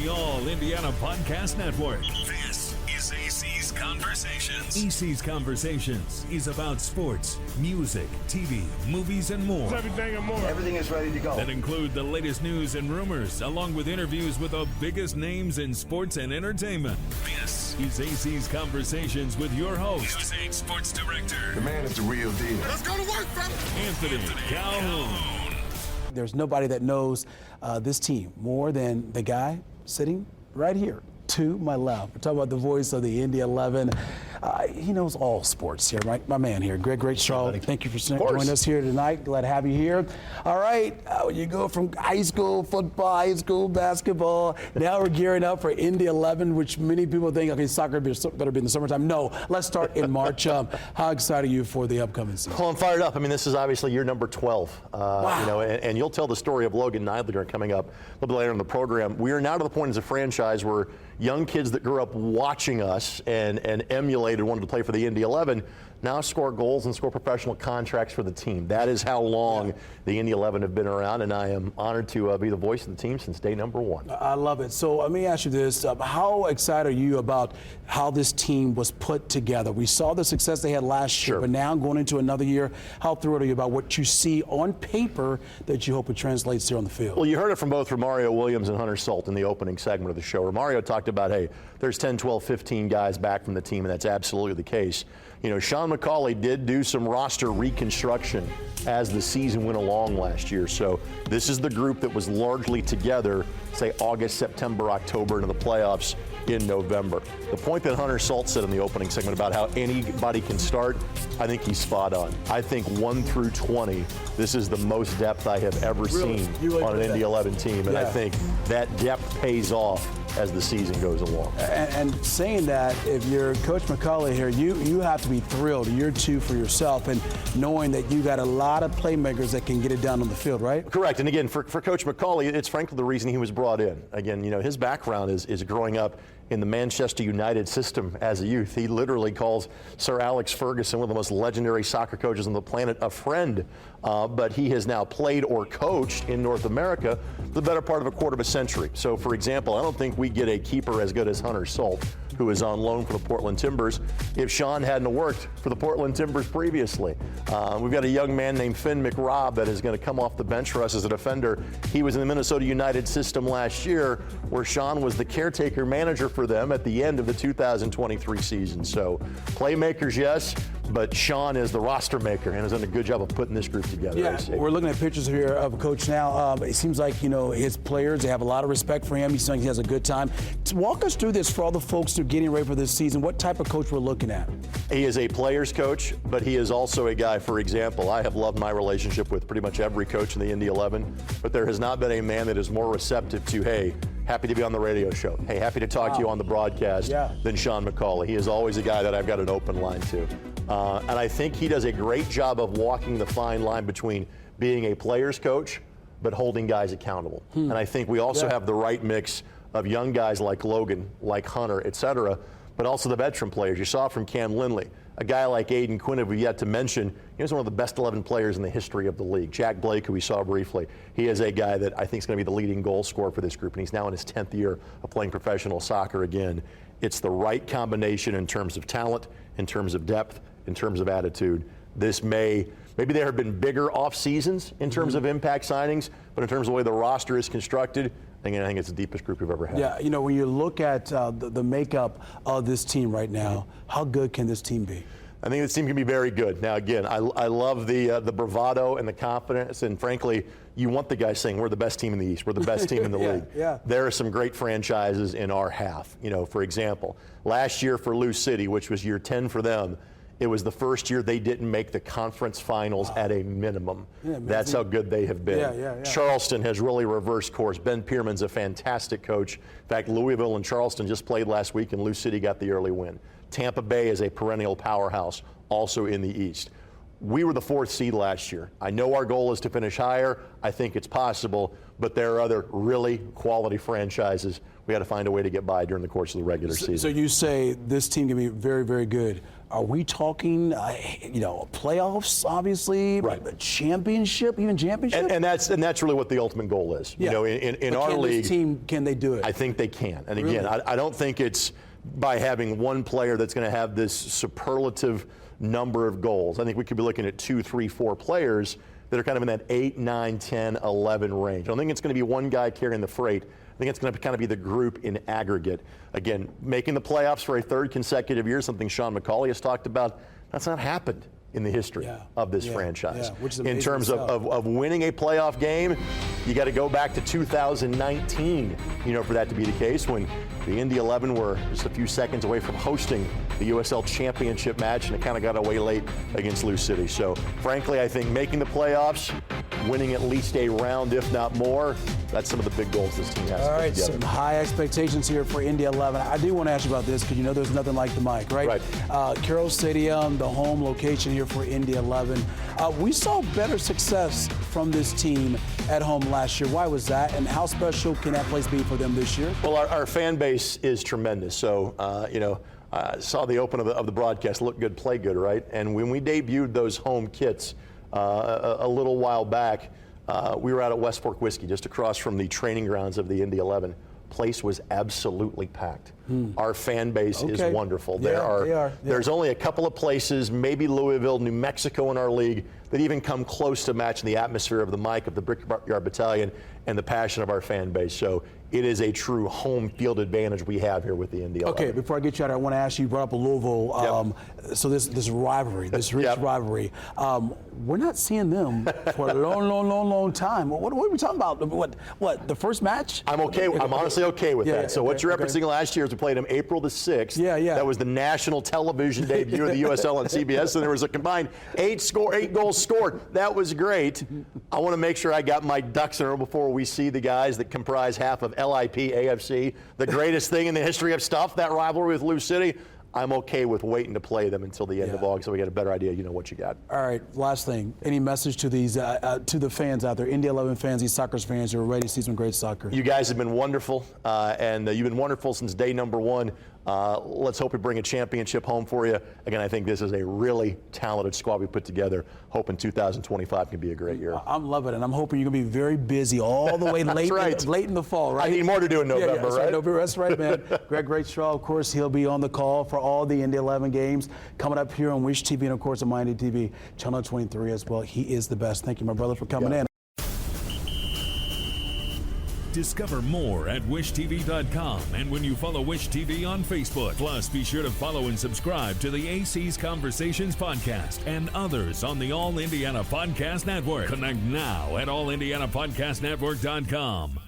the All Indiana Podcast Network. This is AC's Conversations. AC's Conversations is about sports, music, TV, movies, and more. Everything and more. Everything is ready to go. That include the latest news and rumors, along with interviews with the biggest names in sports and entertainment. This is AC's Conversations with your host, News 8 Sports Director. The man is the real deal. Let's go to work, fella. Anthony Calhoun. There's nobody that knows this team more than the guy sitting right here to my left. We're talking about the voice of the Indy 11. He knows all sports here, right? My man here, Greg Rakestraw. Thank you for joining us here tonight. Glad to have you here. All right, you go from high school football, high school basketball. Now we're gearing up for Indy 11, which many people think, okay, soccer better be in the summertime. No, let's start in March. How excited are you for the upcoming season? Well, I'm fired up. I mean, this is obviously year number 12. Wow. You know, and you'll tell the story of Logan Neidlinger coming up a little bit later in the program. We are now to the point as a franchise where young kids that grew up watching us and emulated, wanted to play for the Indy 11, now score goals and score professional contracts for the team. That is how long the Indy 11 have been around, and I am honored to be the voice of the team since day number one. I love it. So let me ask you this. How excited are you about how this team was put together? We saw the success they had last year, but now going into another year, how thrilled are you about what you see on paper that you hope it translates here on the field? Well, you heard it from both Romario Williams and Hunter Salt in the opening segment of the show. Romario talked about, hey, there's 10, 12, 15 guys back from the team, and that's absolutely the case. You know, Sean McCauley did do some roster reconstruction as the season went along last year. So this is the group that was largely together, say, August, September, October, into the playoffs in November. The point that Hunter Salt said in the opening segment about how anybody can start, I think he's spot on. I think 1 through 20, this is the most depth I have ever seen on an Indy 11 team. And I think that depth pays off as the season goes along. And saying that, if you're Coach McCauley here, you have to be thrilled year two for yourself and knowing that you got a lot of playmakers that can get it down on the field, right? Correct. And again, for Coach McCauley, it's frankly the reason he was brought in. Again, you know, his background is growing up in the Manchester United system as a youth. He literally calls Sir Alex Ferguson, one of the most legendary soccer coaches on the planet, a friend. But he has now played or coached in North America the better part of a quarter of a century. So, for example, I don't think we get a keeper as good as Hunter Salt, who is on loan for the Portland Timbers, if Sean hadn't worked for the Portland Timbers previously. We've got a young man named Finn McRobb that is going to come off the bench for us as a defender. He was in the Minnesota United system last year, where Sean was the caretaker manager for them at the end of the 2023 season. So playmakers, yes, but Sean is the roster maker and has done a good job of putting this group together. Yeah, we're looking at pictures here of Coach now. It seems like, you know, his players, they have a lot of respect for him. He seems like he has a good time. Walk us through this for all the folks who are getting ready for this season. What type of coach we're looking at? He is a player's coach, but he is also a guy, for example, I have loved my relationship with pretty much every coach in the Indy 11, but there has not been a man that is more receptive to, hey, happy to be on the radio show. Hey, happy to talk to you on the broadcast than Sean McCauley. He is always a guy that I've got an open line to. And I think he does a great job of walking the fine line between being a player's coach but holding guys accountable. And I think we also have the right mix of young guys like Logan, like Hunter, et cetera, but also the veteran players. You saw from Cam Lindley, a guy like Aiden Quinn, who we yet to mention, he's one of the best 11 players in the history of the league. Jack Blake, who we saw briefly, he is a guy that I think is going to be the leading goal scorer for this group, and he's now in his 10th year of playing professional soccer again. It's the right combination in terms of talent, in terms of depth, in terms of attitude. Maybe there have been bigger off seasons in terms of impact signings, but in terms of the way the roster is constructed, I think it's the deepest group we've ever had. Yeah, you know, when you look at the makeup of this team right now, how good can this team be? I think this team can be very good. Now, again, I love the bravado and the confidence, and frankly, you want the guys saying, we're the best team in the East, we're the best team in the league. There are some great franchises in our half. You know, for example, last year for Lou City, which was year 10 for them, it was the first year they didn't make the conference finals at a minimum. That's how good they have been. Charleston has really reversed course. Ben Pierman's a fantastic coach. In fact, Louisville and Charleston just played last week, and Lou City got the early win. Tampa Bay is a perennial powerhouse, also in the East. we were the 4th seed last year. I know our goal is to finish higher. I think it's possible, but there are other really quality franchises. We got to find a way to get by during the course of the regular season. So you say this team can be very, very good. Are we talking, playoffs, obviously, right? A championship, even championship? And that's really what the ultimate goal is. Yeah. You know, in but our league, this team, can they do it? I think they can. And Really? again, I don't think it's by having one player that's going to have this superlative number of goals. I think we could be looking at 2, 3, 4 players that are kind of in that 8, 9, 10, 11 range. I don't think it's going to be one guy carrying the freight. I think it's going to kind of be the group in aggregate. Again, making the playoffs for a 3rd consecutive year, something Sean McCauley has talked about, that's not happened in the history of this franchise. Which is in terms itself. of winning a playoff game, you got to go back to 2019, for that to be the case, when the Indy 11 were just a few seconds away from hosting the USL Championship match, and it kind of got away late against Lou City. So, frankly, I think making the playoffs, winning at least a round, if not more, that's some of the big goals this team has. All to put right, together. some high expectations here for Indy 11. I do want to ask you about this because there's nothing like the mic, right? Right. Carroll Stadium, the home location here for Indy 11. We saw better success from this team at home last year. Why was that, and how special can that place be for them this year? Well, our fan base is tremendous. So, saw the open of the broadcast, look good, play good, right? And when we debuted those home kits a little while back, we were out at West Fork Whiskey, just across from the training grounds of the Indy 11. Place was absolutely packed. Our fan base is wonderful. There's only a couple of places, maybe Louisville, New Mexico in our league, that even come close to matching the atmosphere of the mic of the Brickyard Battalion and the passion of our fan base. So it is a true home field advantage we have here with the Indy 11. Okay, before I get you out, I want to ask you, brought up Louisville. So this rivalry, this rich rivalry, we're not seeing them for a long time. What are we talking about? What the first match? I'm okay. I'm honestly okay with that. So what you're referencing last year is we played them April the 6th. That was the national television debut of the USL on CBS, and there was a combined 8 goals scored. That was great. I want to make sure I got my ducks in a row before we see the guys that comprise half of LIP AFC, the greatest thing in the history of stuff, that rivalry with Lou City. I'm okay with waiting to play them until the end of August so we get a better idea, what you got. All right, last thing. Any message to these to the fans out there, Indy 11 fans, these soccer fans who are ready to see some great soccer? You guys have been wonderful, and you've been wonderful since day number 1. Let's hope we bring a championship home for you. Again, I think this is a really talented squad we put together. Hoping 2025 can be a great year. I'm loving it, and I'm hoping you're going to be very busy all the way late in the fall, right? I need more to do in November, right? That's right, man. Greg Rakestraw, of course, he'll be on the call for all the Indy 11 games coming up here on Wish TV and, of course, on My Indy TV, Channel 23 as well. He is the best. Thank you, my brother, for coming in. Discover more at wishtv.com and when you follow Wish TV on Facebook. Plus, be sure to follow and subscribe to the AC's Conversations podcast and others on the All Indiana Podcast Network. Connect now at allindianapodcastnetwork.com.